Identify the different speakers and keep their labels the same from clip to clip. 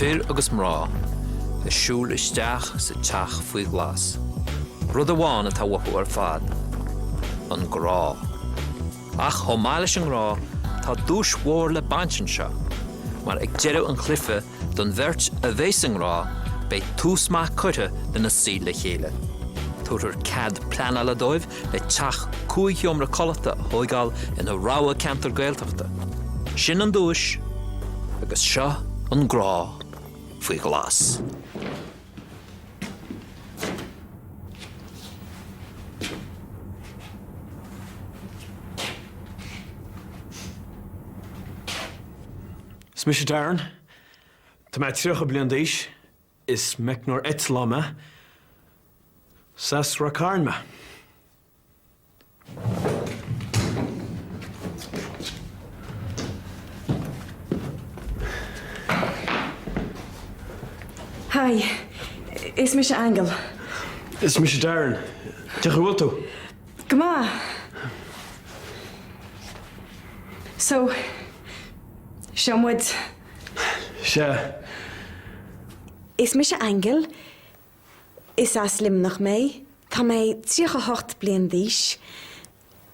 Speaker 1: Fir agus mrá, the siúl isteach sa teach faoi ghlas. Rud amháin atá wathú ar fad, an grá. Ach thomáil leis an grá, tá dúis mhór le baintin seo, mar ag deireadh an cluife don bhirt a bhéis an grá, beidh tús maith cuite den na síl le chéile. Tuair cad pleanal a dóibh le teach cúig iomra colata a thógáil ina ráha cantar Gaeltachta. Sin an dúis, agus seo an grá faoi ghlas.
Speaker 2: Smisha Darren, tá mai tríocha bliain d'aois is meic nóir etlama sas ra carnma.
Speaker 3: Hi, is Misha Angle.
Speaker 2: Is Smisha Darren, diolch yn fawr.
Speaker 3: Come on. So, Siomwood.
Speaker 2: Sia.
Speaker 3: Is Misha Angle. Is as lim nach mei. Tá mei 38 bliain d'aois.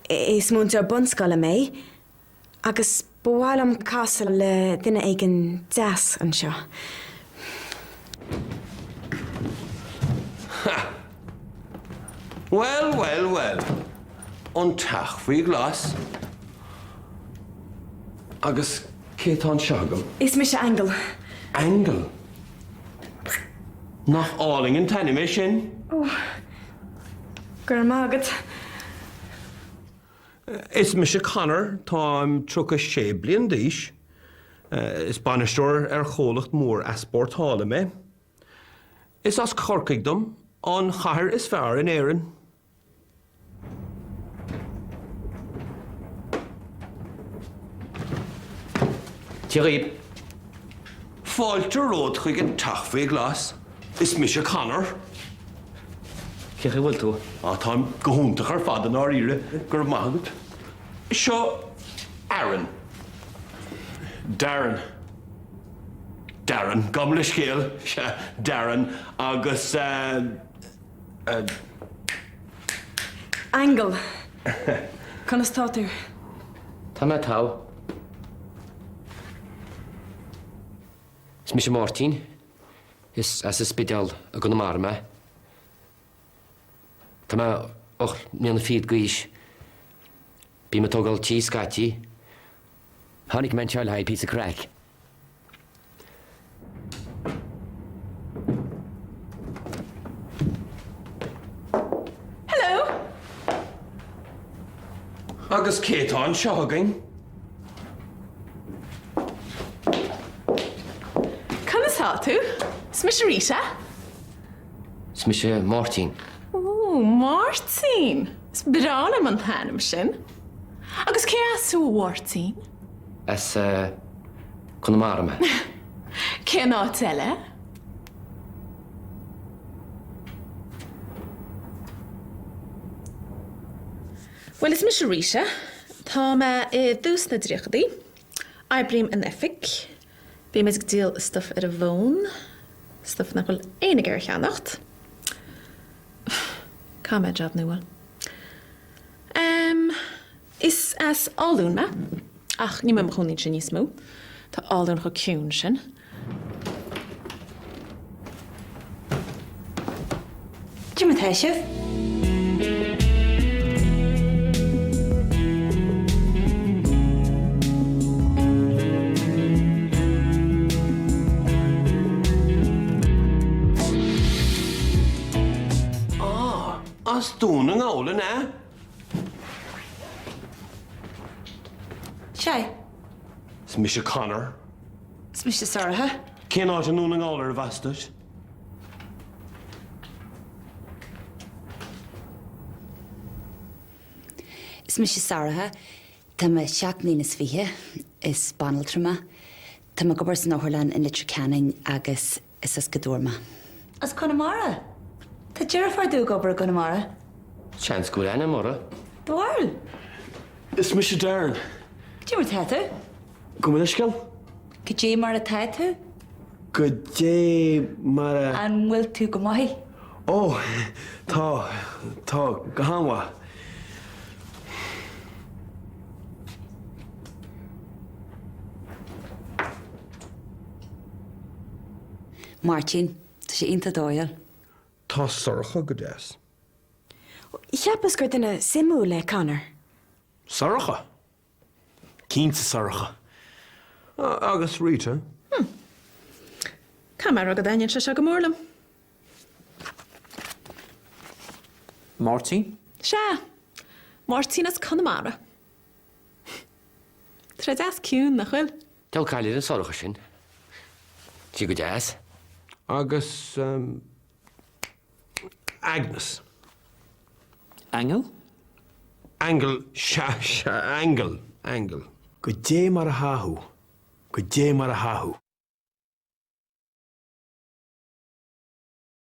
Speaker 3: Is munt ar bunscoil mei. Agus bháil am castle le duine éigen deas an seo.
Speaker 4: Well. An teach faoi ghlas. Agus cé tá an seagam?
Speaker 3: Is Misha Angle.
Speaker 4: Angle? Nach áling an taine mé sin?
Speaker 3: Gur mágad.
Speaker 4: Is Misha Connor, táim tróca sé bliain d'aois. Is banisteoir ar cholacht mór aspórtála mé. Is as corcaigdom, an chathair is fearr in éireann.
Speaker 5: Thierry.
Speaker 4: Fáilte ród chuig an teach faoi ghlas. Is Misha Connor.
Speaker 5: Cé bhfuil tú?
Speaker 4: Táim go húntaach ar fad an áíre gur mágad. Seo Aaron.
Speaker 2: Darren.
Speaker 4: Darren, gom le scéal. Darren agus
Speaker 3: Angle. Conas tá tú?
Speaker 5: Tá me tá. Is Misha Martin. Is as is spideal a go na mar me. Tá me och mian fiad gais. Bí me tógáil tí scatí. Hánig men teáil haid pí a crack.
Speaker 4: agus cé tá an seogainn.
Speaker 6: Conas tá tú? Is Misha Rita?
Speaker 5: Is Misha Martin.
Speaker 6: Oh, Martin. Is brála man thanam sin. Agus cé asú Martin?
Speaker 5: As go na mar me.
Speaker 6: Cé ná teile? Well, is Misha Rita. Tá me dús na dríochdaí. Aibrim an effic. Bí me díal stuff ar a bhón. Stuff nach bhfuil éananig ar cheannacht. Cá me job nuail. Is as áún me. Ach, ní me chuúní sin níos mó. Tá áún chu ciún sin.
Speaker 3: Dí me teisih?
Speaker 4: As dún an gála ná?
Speaker 3: Sé?
Speaker 4: Is Misha Connor.
Speaker 3: Is Misha Sarah?
Speaker 4: Cé ná an nún an gála ar bhastais?
Speaker 7: Is Misha Sarah, tá me seaachlín is fihe, is banaltrama, tá me gobar san áthirlein in litre canin agus is as godúrma. As Connemara? Tá dearfar dú gobar Connemara?
Speaker 5: Chans go lena mora.
Speaker 7: Dwal?
Speaker 2: Is Misha Darren.
Speaker 7: Dí mar tatu?
Speaker 2: Go me le scéal?
Speaker 7: Go dé mar a tatu?
Speaker 2: Go dé mar a...
Speaker 7: An bhfuil tú go maith?
Speaker 2: Ó, tá, go hámha.
Speaker 7: Martin, tá sé inta dóil.
Speaker 4: Tá sorcha go des.
Speaker 3: Cheappas gur duna simú le Conor.
Speaker 2: Sorcha. Cínta sorcha.
Speaker 4: Agus Rita,
Speaker 6: Ca mar agad daine se go mórlam.
Speaker 1: Martin?
Speaker 6: Se, Martínas Conamara. Tre as cún nach chfuil.
Speaker 5: Del caiile an sorcha sin. Tí go deas?
Speaker 4: agus Agnes.
Speaker 1: Angel?
Speaker 4: Angle, angle.
Speaker 2: Go dé mar a háthú. Go dé mar a háthú.